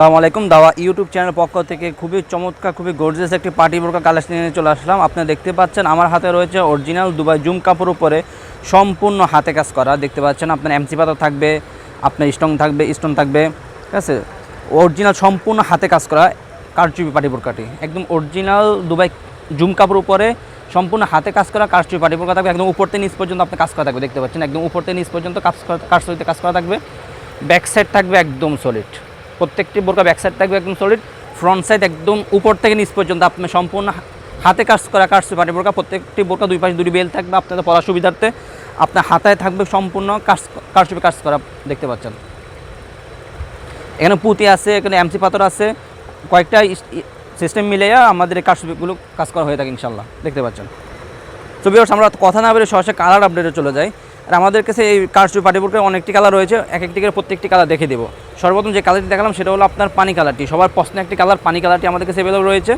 আসসালামু আলাইকুম। দাওয়া ইউটিউব চ্যানেল পক্ষ থেকে খুবই চমৎকার, খুবই গর্জিয়াস একটি পার্টি বোরকা কালেকশন নিয়ে চলে আসলাম। আপনারা দেখতে পাচ্ছেন আমার হাতে রয়েছে অরিজিনাল দুবাই জুম কাপড় উপরে সম্পূর্ণ হাতে কাজ করা। দেখতে পাচ্ছেন আপনার এমসি পাতা থাকবে, আপনার স্টোন থাকবে, ঠিক আছে। অরিজিনাল সম্পূর্ণ হাতে কাজ করা কারচুপি পার্টি বোরকাটি একদম অরিজিনাল দুবাই জুম কাপড় উপরে সম্পূর্ণ হাতে কাজ করা কারচুপি পার্টি বোরকা থাকবে। একদম উপর থেকে নিচ পর্যন্ত আপনার কাজ করা থাকবে। দেখতে পাচ্ছেন একদম উপর থেকে নিচ পর্যন্ত কারচুপিতে কাজ করা থাকবে। ব্যাক সাইড থাকবে একদম সলিড, প্রত্যেকটি বোরকা ব্যাক সাইড থাকবে একদম সলিড। ফ্রন্ট সাইড একদম উপর থেকে নিচ পর্যন্ত আপনার সম্পূর্ণ হাতে কাজ করা কারচুপি পার্টি বোরকা। প্রত্যেকটি বোরকা দুই পাশে দুটি বেল থাকবে আপনাদের পরার সুবিধার্থে। আপনার হাতায় থাকবে সম্পূর্ণ কারচুপি কাজ করা। দেখতে পাচ্ছেন এখানে পুঁতি আছে, এখানে এমসি পাথর আছে, কয়েকটা সিস্টেম মিলে আমাদের এই কারচুপিগুলো কাজ করা হয়ে থাকে ইনশাল্লাহ। দেখতে পাচ্ছেন। তো ভিউয়ার্স, আমরা কথা না বলে সরাসরি কালার আপডেটে চলে যাই। আর আমাদের কাছে এই কারচুপি পার্টি বোরকার অনেকটি কালার রয়েছে, এক একটি করে প্রত্যেকটি কালার দেখে দেবো। সর্বপ্রথম যে কালারটি দেখালাম সেটা হলো আপনার পানি কালারটি। সবার পছন্দ একটি কালার পানি কালারটি আমাদের কাছে অ্যাভেলেবল রয়েছে।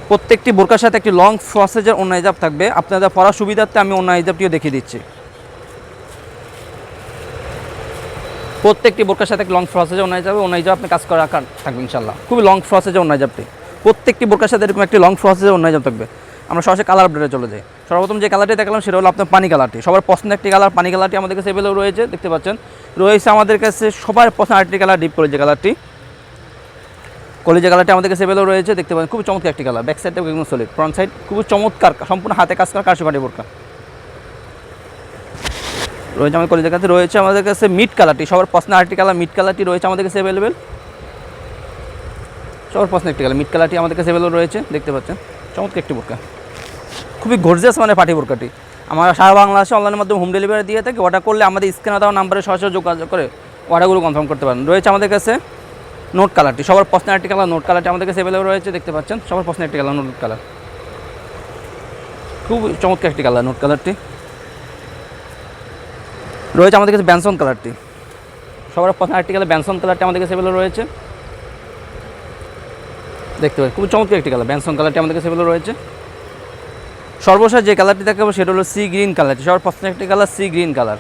প্রত্যেকটি বোরকার সাথে একটি লং ফ্রসেজের ওড়না হিজাব থাকবে। আপনাদের পরার সুবিধার্থে আমি ওড়না হিজাবটিও দেখিয়ে দিচ্ছি। প্রত্যেকটি বোরকার সাথে লং ফ্রসেজের ওড়না হিজাব আপনি কাজ করা থাকবে ইনশাল্লাহ। খুবই লং ফ্রসেজের ওড়না হিজাবটি প্রত্যেকটি বোরকার সাথে এরকম একটি লং ফ্রসেজের ওড়না হিজাব থাকবে। আমরা সরাসরি কালার আপডেটে চলে যাই। সর্বপ্রথম যে কালারটি দেখালাম সেটা হলো আপনার পানি কালারটি। সবার পছন্দ একটি কালার পানি কালারটি আমাদের কাছে অ্যাভেলেবল রয়েছে। দেখতে পাচ্ছেন রয়েছে আমাদের কাছে সবার পছন্দ আরেকটি কালার ডিপ কলিজা কালারটি। কলিজা কালারটি আমাদের কাছে অ্যাভেলেবল রয়েছে। দেখতে পাচ্ছেন খুব চমৎকার একটি কালার। ব্যাক সাইডটা একদম সলিড, ফ্রন্ট সাইড খুবই চমৎকার, সম্পূর্ণ হাতে কাজ করা কারচুপি পার্টি বোরকা রয়েছে। আমাদের কলিজা কাছে রয়েছে আমাদের কাছে মিড কালারটি। সবার পছন্দ আরেকটি কালার মিড কালারটি রয়েছে আমাদের কাছে অ্যাভেলেবেল। সবার পছন্দ একটি কালার মিড কালারটি আমাদের কাছে অ্যাভেলেবল রয়েছে। দেখতে পাচ্ছেন চমৎকার একটি বোরকা, খুবই গর্জিয়াস মানে পার্টি বোরকাটি। আমরা সারা বাংলাদেশে অনলাইনের মাধ্যমে হোম ডেলিভারি দিয়ে থাকি। অর্ডার করলে আমাদের স্ক্রিনে দেওয়া নাম্বারে সরাসরি যোগাযোগ করে অর্ডারগুলো কনফার্ম করতে পারেন। রয়েছে আমাদের কাছে নোট কালারটি। সবার পছন্দ একটি কালার নোট কালারটি আমাদের কাছে অ্যাভেলেবল রয়েছে। দেখতে পাচ্ছেন সবার পছন্দ একটি কালার নোট কালার, খুব চমৎকার একটি কালার নোট কালারটি। রয়েছে আমাদের কাছে ব্যানসন কালারটি। সবার পছন্দ একটি কালার ব্যানসন কালারটি আমাদের কাছে অ্যাভেলেবল রয়েছে। দেখতে পাচ্ছেন খুব চমৎকার একটি কালার ব্যানসন কালারটি আমাদের কাছে অ্যাভেলেবল রয়েছে। সর্বশেষ যে কালারটি দেখাবো সেটা হলো সি গ্রিন কালারটি। সবার পছন্দ একটি colour sea green colour.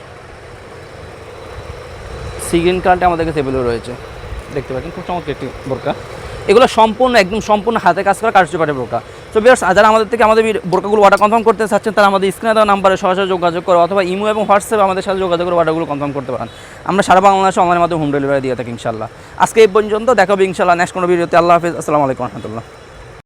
Sea green কালারটি আমাদের কাছে অ্যাভেলেবল রয়েছে। দেখতে পাচ্ছেন খুব চমৎকার একটি বোরকা। এগুলো সম্পূর্ণ হাতে কাজ করা কারচুপি পার্টি বোরকা। তো ভিউয়ার্স, যারা আমাদের থেকে আমাদের বোরকাগুলো অর্ডার কনফার্ম করতে চাচ্ছেন তারা আমাদের স্ক্রিনে দেওয়া নাম্বারে সরাসরি যোগাযোগ করে অথবা ইমো এবং হোয়াটসঅ্যাপে আমাদের সাথে যোগাযোগ করে অর্ডারগুলো কনফার্ম করতে পারেন। আমরা সারা বাংলাদেশে অনলাইনের মাধ্যমে হোম ডেলিভারি দিয়ে থাকি ইনশাল্লাহ। আজকে এই পর্যন্ত, দেখা হবে ইনশাল্লাহ নেক্সট কোনো ভিডিওতে। আল্লাহ হাফেজ, আসসালামু আলাইকুম রহমতুল্লাহ।